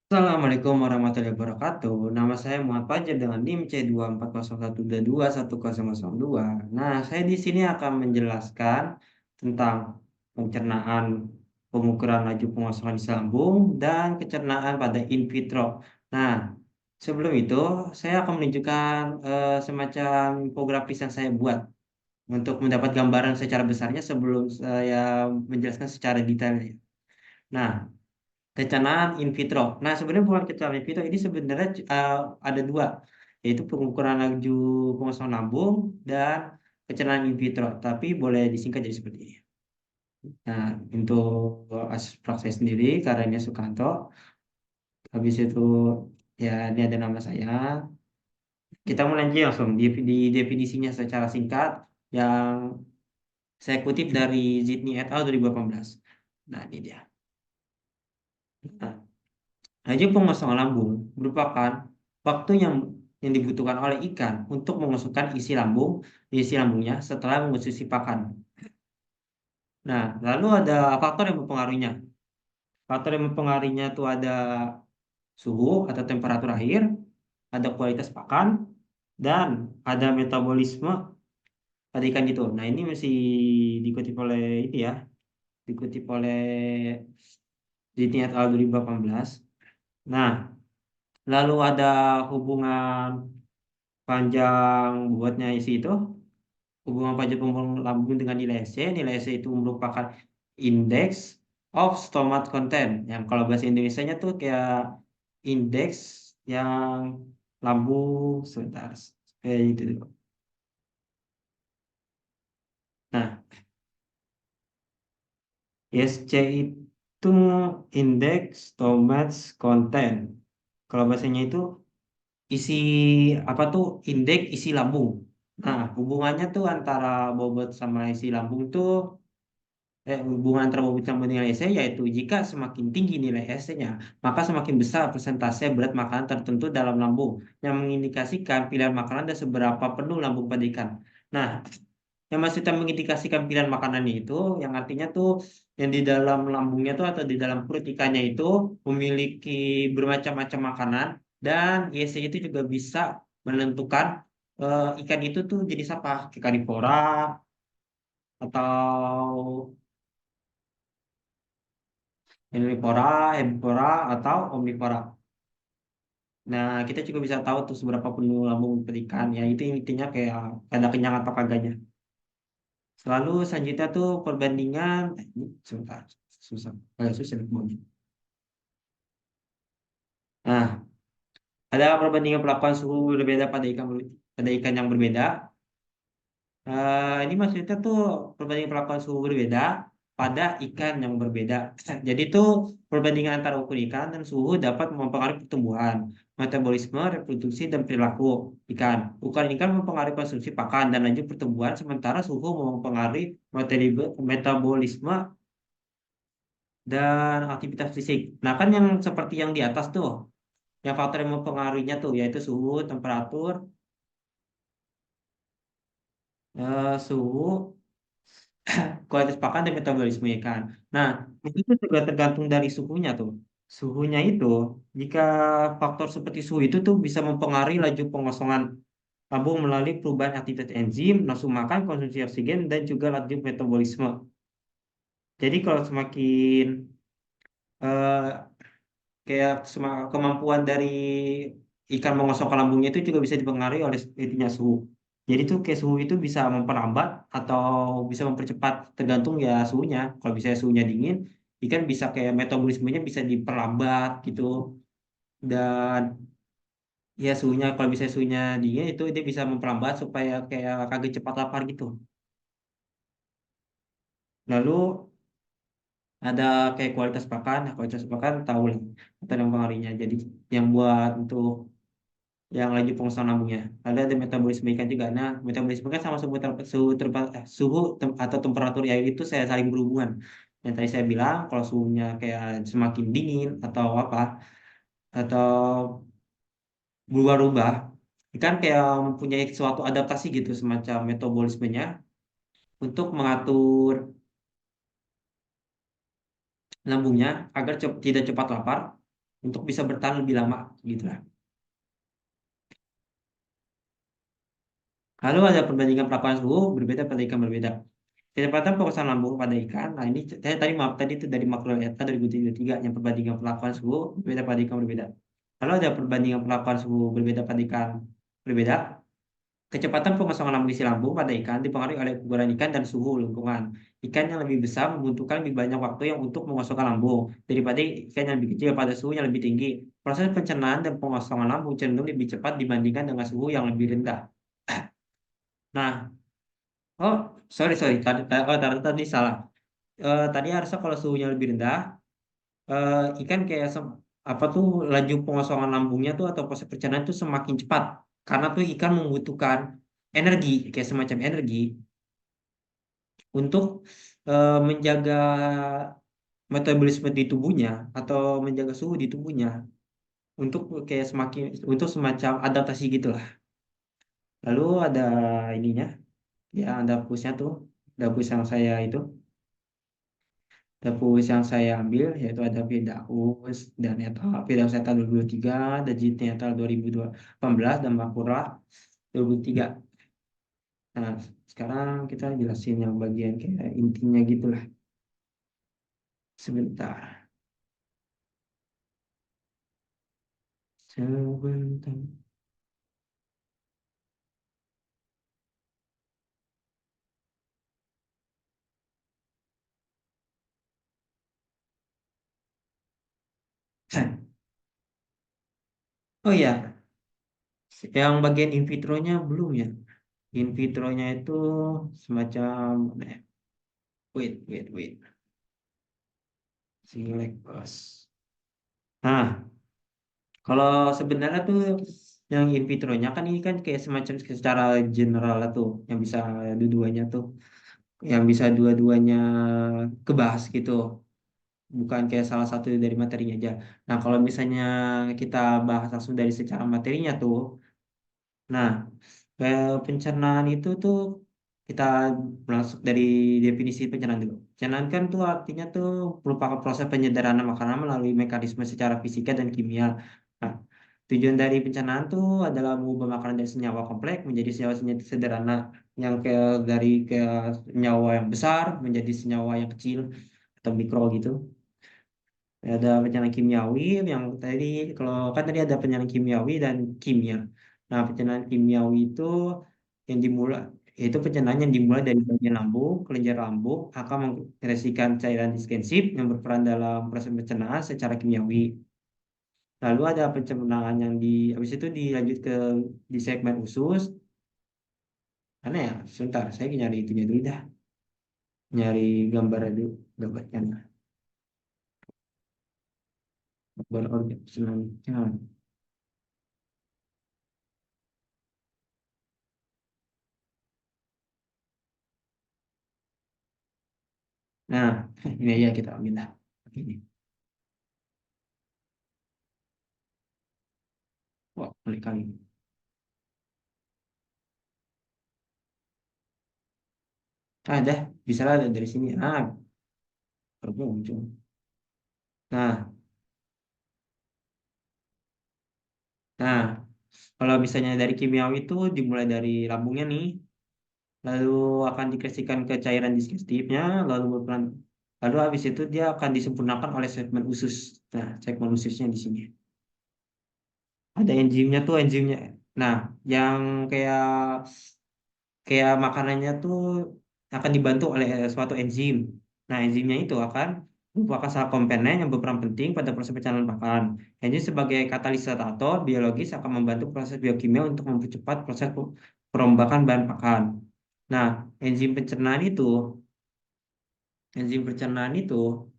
Assalamualaikum warahmatullahi wabarakatuh. Nama saya Muhammad Fajar dengan NIM C2401221002. Nah, saya di sini akan menjelaskan tentang pencernaan, pengukuran laju pengosongan di lambung, dan pencernaan pada in vitro. Nah, sebelum itu saya akan menunjukkan semacam infografis yang saya buat untuk mendapat gambaran secara besarnya sebelum saya menjelaskan secara detailnya. Nah, perencanaan in vitro. Nah, sebenarnya bukan perencanaan in vitro, ini sebenarnya ada dua, yaitu pengukuran laju pengosongan lambung dan perencanaan in vitro. Tapi boleh disingkat jadi seperti ini. Nah, untuk asesmen sendiri, Karanya Sukanto. Habis itu, ya ini ada nama saya. Kita mulai aja langsung di definisinya secara singkat yang saya kutip dari Zidni et al. 2018. Nah, ini dia. Nah, laju pengosongan lambung merupakan waktu yang dibutuhkan oleh ikan untuk mengosongkan isi lambungnya setelah mengonsumsi pakan. Nah, lalu ada faktor yang mempengaruhinya. Faktor yang mempengaruhinya itu ada suhu atau temperatur air, ada kualitas pakan, dan ada metabolisme pada ikan itu. Nah, ini masih dikutip oleh itu ya, dikutip oleh Zidni et al. 2018. Nah, lalu ada hubungan panjang buatnya isi itu, hubungan panjang pembuluh lambung dengan nilai SC. Nilai SC itu merupakan index of stomach content, yang kalau bahasa Indonesianya tuh kayak indeks yang lambung sebentar kayak gitu. Nah, SC itu indeks stomach content. Kalau bahasanya itu isi apa tuh, indeks isi lambung. Nah, hubungannya tuh antara bobot sama isi lambung tuh, hubungan antara bobot sama nilai S yaitu jika semakin tinggi nilai S-nya, maka semakin besar persentase berat makanan tertentu dalam lambung, yang mengindikasikan pilihan makanan dan seberapa penuh lambung pada ikan. Nah, yang maksudnya mengindikasikan pilihan makanannya itu, yang artinya tuh yang di dalam lambungnya tuh atau di dalam perut ikannya itu memiliki bermacam-macam makanan, dan ISC itu juga bisa menentukan ikan itu tuh jenis apa, karnivora atau Helmivora, herbivora, atau omnivora. Nah, kita juga bisa tahu tuh seberapa penuh lambung ikan. Ya, itu intinya kayak ada kenyang apa kagaknya. Selalu selanjutnya tuh perbandingan, ini sebentar, susah, agak susah nih ngomongnya. Nah, ada perbandingan pelakuan suhu berbeda pada ikan yang berbeda. Ini maksudnya tuh perbandingan perlakuan suhu berbeda pada ikan yang berbeda. Jadi tuh perbandingan antara ukur ikan dan suhu dapat mempengaruhi pertumbuhan, metabolisme, reproduksi, dan perilaku ikan. Ukuran ikan mempengaruhi konsumsi pakan dan lanjut pertumbuhan, sementara suhu mempengaruhi metabolisme dan aktivitas fisik. Nah, kan yang seperti yang di atas tuh, yang faktor yang mempengaruhinya tuh yaitu suhu, temperatur, suhu, kualitas pakan dan metabolisme ikan. Nah, itu tuh juga tergantung dari suhunya tuh. Suhunya itu, jika faktor seperti suhu itu tuh bisa mempengaruhi laju pengosongan lambung melalui perubahan aktivitas enzim, nafsu makan, konsumsi oksigen, dan juga laju metabolisme. Jadi kalau semakin eh, kayak kemampuan dari ikan mengosongkan lambungnya itu juga bisa dipengaruhi oleh itunya suhu. Jadi tuh kayak suhu itu bisa memperlambat atau bisa mempercepat, tergantung ya suhunya. Kalau bisa suhunya dingin, ikan bisa kayak metabolismenya bisa diperlambat gitu. Dan ya suhunya, kalau bisa suhunya dingin itu dia bisa memperlambat supaya kayak kagak cepat lapar gitu. Lalu ada kayak kualitas pakan. Nah, kualitas pakan tahu lah atau yang pengaruhnya. Jadi yang buat untuk yang laju pengosongan lambungnya. Lalu ada metabolisme ikan juga. Nah, metabolisme kan sama atau temperatur air itu saya saling berhubungan. Yang tadi saya bilang, kalau suhunya kayak semakin dingin atau apa, atau berubah-ubah, ikan kayak mempunyai suatu adaptasi gitu, semacam metabolismenya untuk mengatur lambungnya agar tidak cepat lapar. untuk bisa bertahan lebih lama gitu lah. Lalu ada perbandingan pelaporan suhu berbeda pada ikan berbeda. Kecepatan penguasaan lambung pada ikan. Nah, ini saya tadi maaf tadi itu dari Makroletka 2023 yang perbandingan pelaporan suhu berbeda pada ikan berbeda. Kalau ada perbandingan pelaporan suhu berbeda pada ikan berbeda, kecepatan pengosongan lambung isi lambung pada ikan dipengaruhi oleh ukuran ikan dan suhu lingkungan. Ikan yang lebih besar membutuhkan lebih banyak waktu yang untuk mengosongkan lambung daripada ikan yang lebih kecil pada suhu yang lebih tinggi. Proses pencernaan dan pengosongan lambung cenderung lebih cepat dibandingkan dengan suhu yang lebih rendah. Nah, oh sorry sorry tadi salah. Tadi harusnya kalau suhunya lebih rendah, ikan kayak apa tuh laju pengosongan lambungnya tuh atau proses pencernaan tuh semakin cepat karena tuh ikan membutuhkan energi kayak semacam energi untuk menjaga metabolisme di tubuhnya atau menjaga suhu di tubuhnya untuk kayak semakin untuk semacam adaptasi gitulah. Lalu ada ininya, ya ada plusnya tuh, ada plus yang saya itu, ada plus yang saya ambil yaitu ada Firdaus dan Netal, Firdaus Netal 2023, ada Jit Netal 2018 dan Makura 2003. Nah, sekarang kita jelasin yang bagian kayak intinya gitulah. Sebentar. Sebentar. Oh iya, yang bagian in vitronya belum ya. In vitronya itu semacam wait. Select bus. Nah, kalau sebenarnya tuh yang in vitronya kan ini kan kayak semacam secara general lah tuh yang bisa dua-duanya tuh yang bisa dua-duanya kebahas gitu. Bukan kayak salah satu dari materinya aja. Nah, kalau misalnya kita bahas langsung dari secara materinya tuh, nah, pencernaan itu tuh kita masuk dari definisi pencernaan dulu. Pencernaan kan tuh artinya tuh merupakan proses penyederhanaan makanan melalui mekanisme secara fisika dan kimia. Nah, tujuan dari pencernaan tuh adalah mengubah makanan dari senyawa kompleks menjadi senyawa-senyawa sederhana yang dari ke senyawa yang besar menjadi senyawa yang kecil atau mikro gitu. Ada pencernaan kimiawi yang tadi kalau kan tadi ada pencernaan kimiawi dan kimia. Nah, pencernaan kimiawi itu yang dimulai itu pencernaan yang dimulai dari bagian lambung, kelenjar lambung akan mengekspresikan cairan digestif yang berperan dalam proses pencernaan secara kimiawi. Lalu ada pencernaan yang habis itu dilanjut di segmen usus. Mana ya? Sebentar, saya nyari itunya dulu dah. Nyari gambar dulu, gambarnya. Gambar organ pencernaan. Nah, ini ya kita ambil lah. Ini. Wah, klik kali. Ada, bisa lah dari sini. Baru muncul. Nah, nah, kalau misalnya dari kimiawi itu dimulai dari lambungnya nih, lalu akan dikasihkan ke cairan digestifnya, lalu habis itu dia akan disempurnakan oleh segmen usus. Nah, segmen ususnya di sini. Ada enzimnya tuh enzimnya. Nah, yang kayak kayak makanannya tuh akan dibantu oleh suatu enzim. Nah, enzimnya itu akan merupakan salah komponen yang berperan penting pada proses pencernaan makan. Enzim sebagai katalisator biologis akan membantu proses biokimia untuk mempercepat proses perombakan bahan pakan. Nah, enzim pencernaan itu, enzim pencernaan itu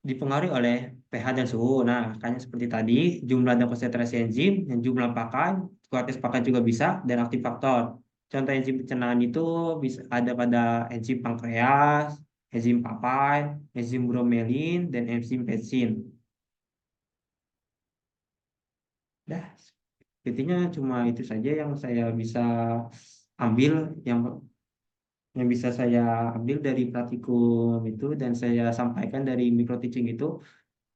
dipengaruhi oleh pH dan suhu. Nah, makanya seperti tadi, jumlah dan konsentrasi enzim, dan jumlah pakan, kualitas pakan juga bisa, dan aktif faktor. Contoh enzim pencernaan itu bisa ada pada enzim pankreas, enzim papain, enzim bromelin, dan enzim pepsin. Dah, intinya cuma itu saja yang saya bisa ambil, yang yang bisa saya ambil dari praktikum itu, dan saya sampaikan dari micro teaching itu.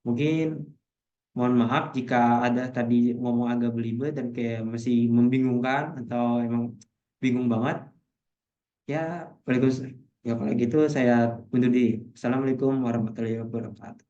Mungkin Mohon maaf jika ada tadi ngomong agak belibet dan kayak masih membingungkan atau emang bingung banget. Ya, Waalaikumsalam. Ya, kalau gitu saya undur diri. Assalamualaikum warahmatullahi wabarakatuh.